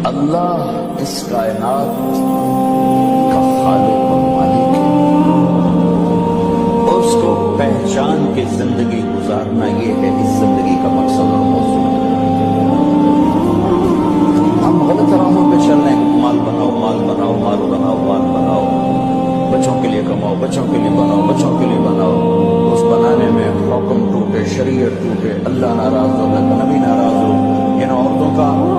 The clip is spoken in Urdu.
اللہ اس کائنات کا خالق و مالک ہے، اس کو پہچان کے زندگی گزارنا یہ ہے اس زندگی کا مقصد اور موضوع۔ ہم غلط راہوں پہ چل رہے ہیں، مال بناؤ مال بناؤ مال بناؤ مال بناؤ، بچوں کے لیے کماؤ بچوں کے لیے بناؤ بچوں کے لیے بناؤ، اس بنانے میں حکم ٹوٹے، شریعت ٹوٹے، اللہ ناراض ہو، نبی ناراض ہو، ان عورتوں کا